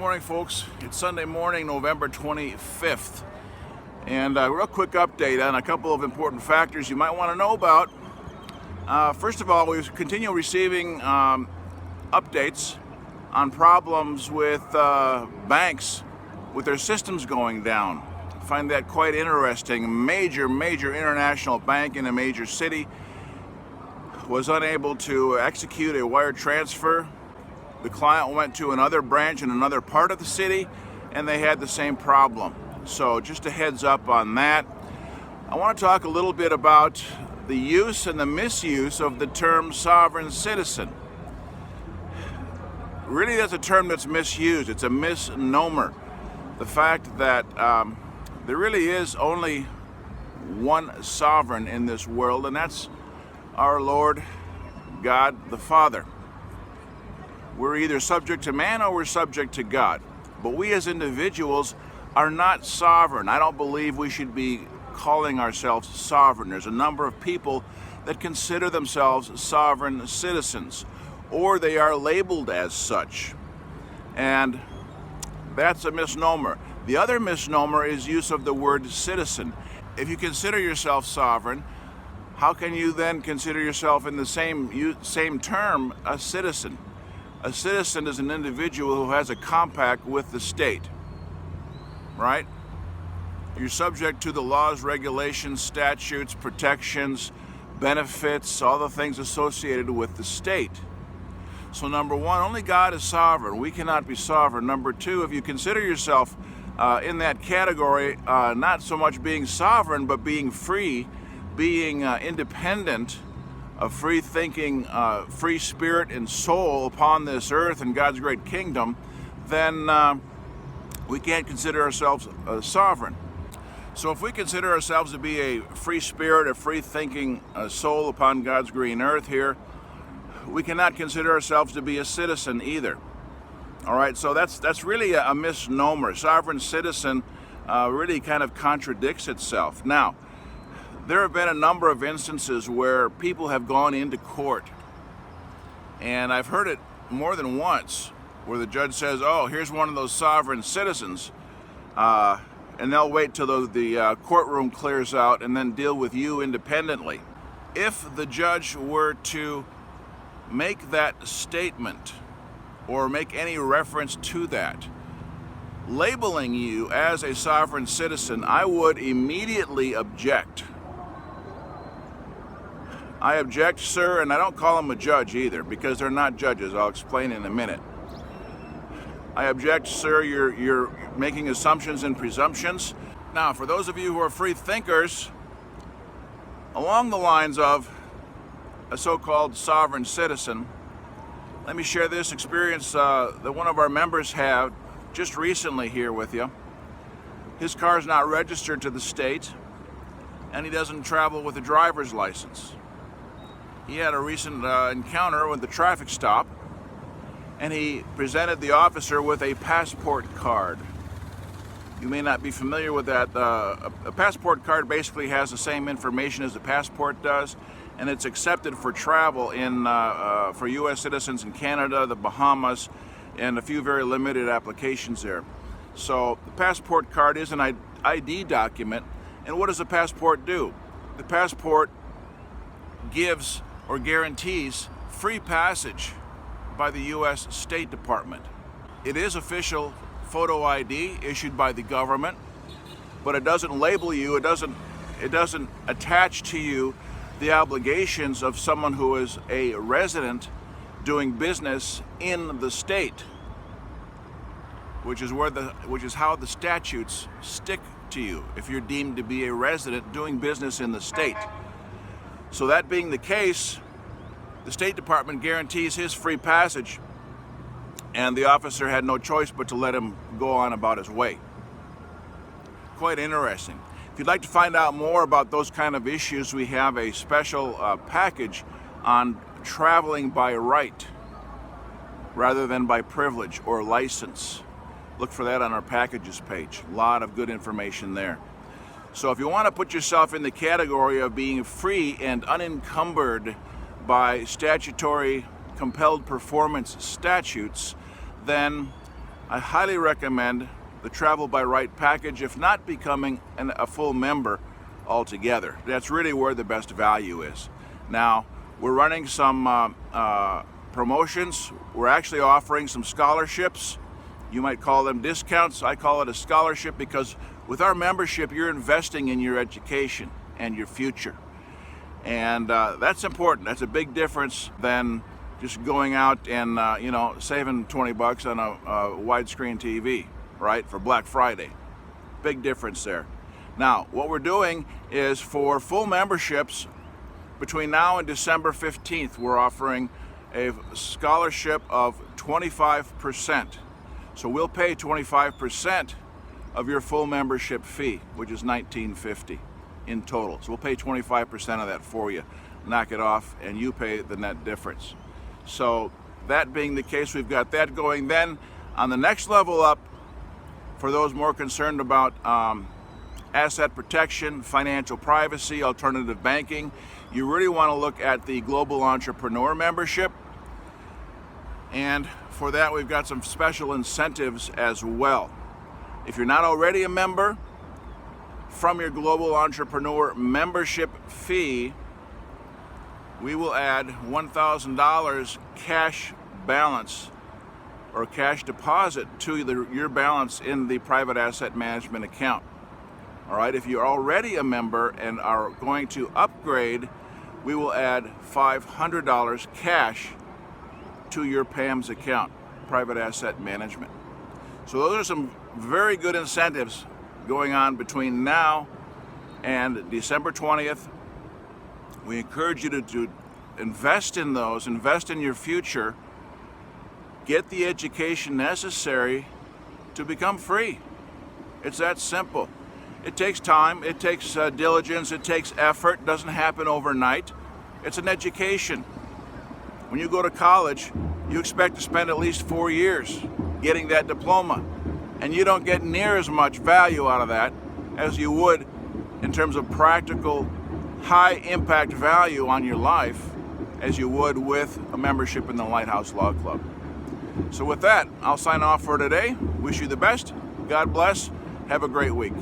morning, folks. It's Sunday morning, November 25th. And a real quick update on a couple of important factors you might want to know about. First of all, we continue receiving updates on problems with banks with their systems going down. I find that quite interesting. Major international bank in a major city was unable to execute a wire transfer. The client went to another branch in another part of the city and they had the same problem. So just a heads up on that. I want to talk a little bit about the use and the misuse of the term sovereign citizen. Really, that's a term that's misused. It's a misnomer. The fact that there really is only one sovereign in this world, and that's our Lord God the Father. We're either subject to man or we're subject to God. But we as individuals are not sovereign. I don't believe we should be calling ourselves sovereign. There's a number of people that consider themselves sovereign citizens, or they are labeled as such. And that's a misnomer. The other misnomer is use of the word citizen. If you consider yourself sovereign, how can you then consider yourself in the same term a citizen? A citizen is an individual who has a compact with the state, right? You're subject to the laws, regulations, statutes, protections, benefits, all the things associated with the state. So number one, only God is sovereign. We cannot be sovereign. Number two, if you consider yourself in that category, not so much being sovereign, but being free, being independent, a free thinking, free spirit and soul upon this earth and God's great kingdom, then we can't consider ourselves sovereign. So if we consider ourselves to be a free spirit, a free thinking soul upon God's green earth here, we cannot consider ourselves to be a citizen either. All right, so that's really a misnomer. Sovereign citizen really kind of contradicts itself. Now, there have been a number of instances where people have gone into court, and I've heard it more than once, where the judge says, oh, here's one of those sovereign citizens, and they'll wait till the courtroom clears out and then deal with you independently. If the judge were to make that statement or make any reference to that, labeling you as a sovereign citizen, I would immediately object. I object, sir, and I don't call them a judge either, because they're not judges. I'll explain in a minute. I object, sir, you're making assumptions and presumptions. Now, for those of you who are free thinkers, along the lines of a so-called sovereign citizen, let me share this experience that one of our members had just recently here with you. His car is not registered to the state, and he doesn't travel with a driver's license. He had a recent encounter with the traffic stop, and he presented the officer with a passport card. You may not be familiar with that. A passport card basically has the same information as a passport does, and it's accepted for travel for U.S. citizens in Canada, the Bahamas, and a few very limited applications there. So the passport card is an ID document, and what does a passport do? The passport gives or guarantees free passage by the U.S. State Department. It is official photo ID issued by the government, but it doesn't label you, it doesn't attach to you the obligations of someone who is a resident doing business in the state, which is how the statutes stick to you if you're deemed to be a resident doing business in the state. So that being the case, the State Department guarantees his free passage, and the officer had no choice but to let him go on about his way. Quite interesting. If you'd like to find out more about those kind of issues, we have a special package on traveling by right rather than by privilege or license. Look for that on our packages page. A lot of good information there. So if you want to put yourself in the category of being free and unencumbered by statutory compelled performance statutes, then I highly recommend the Travel by Right package, if not becoming a full member altogether. That's really where the best value is. Now, we're running some promotions. We're actually offering some scholarships. You might call them discounts. I call it a scholarship because with our membership, you're investing in your education and your future. And that's important. That's a big difference than just going out and saving 20 bucks on a widescreen TV, right, for Black Friday. Big difference there. Now, what we're doing is for full memberships between now and December 15th, we're offering a scholarship of 25%. So we'll pay 25% of your full membership fee, which is $19.50 in total. So we'll pay 25% of that for you. Knock it off and you pay the net difference. So that being the case, we've got that going. Then on the next level up, for those more concerned about asset protection, financial privacy, alternative banking, you really want to look at the Global Entrepreneur membership. And for that, we've got some special incentives as well. If you're not already a member, from your Global Entrepreneur membership fee, we will add $1,000 cash balance or cash deposit to your balance in the private asset management account. All right, if you're already a member and are going to upgrade, we will add $500 cash to your PAMS account, private asset management. So those are some very good incentives going on between now and December 20th. We encourage you to invest in those, invest in your future, get the education necessary to become free. It's that simple. It takes time, it takes diligence, it takes effort. It doesn't happen overnight. It's an education. When you go to college, you expect to spend at least 4 years getting that diploma, and you don't get near as much value out of that as you would in terms of practical, high impact value on your life as you would with a membership in the Lighthouse Law Club. So with that, I'll sign off for today. Wish you the best. God bless. Have a great week.